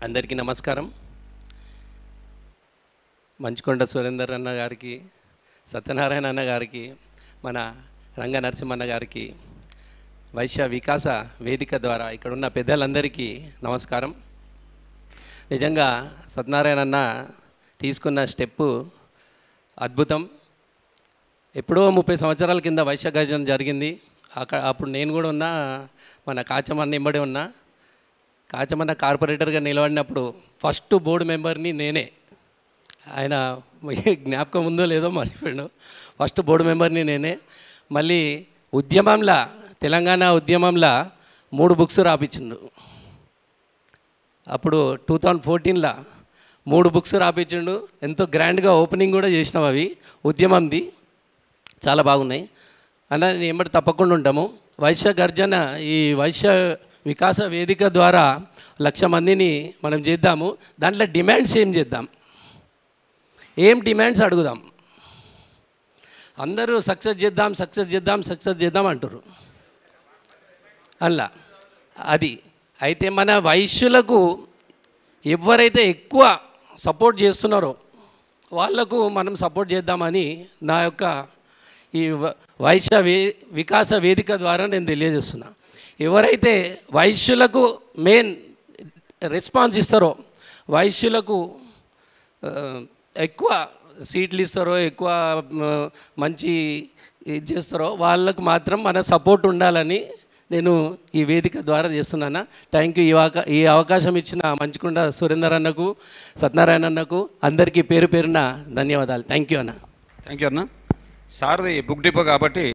అందరికీ నమస్కారం. మంచుకొండ సురేందర్ అన్న గారికి, సత్యనారాయణ అన్న గారికి, మన రంగ నరసింహన్న గారికి, వైశ్య వికాస వేదిక ద్వారా ఇక్కడున్న పెద్దలందరికీ నమస్కారం. నిజంగా సత్యనారాయణ అన్న తీసుకున్న స్టెప్పు అద్భుతం. ఎప్పుడో 30 సంవత్సరాల కింద వైశ్య గర్జన జరిగింది. అప్పుడు నేను కూడా ఉన్నా, మన కాచమన్న ఎంబడి ఉన్నా. కాచమన్న కార్పొరేటర్గా నిలబడినప్పుడు ఫస్ట్ బోర్డు మెంబర్ని నేనే. ఆయన జ్ఞాపకం ఉందో లేదో మర్చిపోయాడు. ఫస్ట్ బోర్డు మెంబర్ని నేనే. మళ్ళీ ఉద్యమంలో, తెలంగాణ ఉద్యమంలో 3 బుక్స్ రాపించిండు. అప్పుడు 2014లో 3 బుక్స్ రాపించిండు. ఎంతో గ్రాండ్గా ఓపెనింగ్ కూడా చేసినాం. అవి ఉద్యమంది చాలా బాగున్నాయి అన్న. నేను ఎంబడి తప్పకుండా ఉంటాము. వైశ్య గర్జన, ఈ వైశ్య వికాస వేదిక ద్వారా 1,00,000 మందిని మనం చేద్దాము. దాంట్లో డిమాండ్స్ ఏం చేద్దాం, ఏం డిమాండ్స్ అడుగుదాం. అందరూ సక్సెస్ చేద్దాం సక్సెస్ చేద్దాం సక్సెస్ చేద్దాం అంటారు. అలా అది అయితే మన వైశ్యులకు ఎవరైతే ఎక్కువ సపోర్ట్ చేస్తున్నారో వాళ్లకు మనం సపోర్ట్ చేద్దామని నా యొక్క ఈ వైశ్య వికాస వేదిక ద్వారా నేను తెలియజేస్తున్నా. ఎవరైతే వైశ్యులకు మెయిన్ రెస్పాన్స్ ఇస్తారో, వైశ్యులకు ఎక్కువ సీట్లు ఇస్తారో, ఎక్కువ మంచి ఇది చేస్తారో వాళ్ళకు మాత్రం మన సపోర్ట్ ఉండాలని నేను ఈ వేదిక ద్వారా చేస్తున్నాను. Thank you. ఈ అవకాశం ఇచ్చిన మంచుకొండ సురేందర్ అన్నకు, సత్యనారాయణ అన్నకు అందరికీ పేరు పేరున ధన్యవాదాలు. థ్యాంక్ యూ అన్న. థ్యాంక్ యూ అన్న. సార్ది బుక్ డిపో కాబట్టి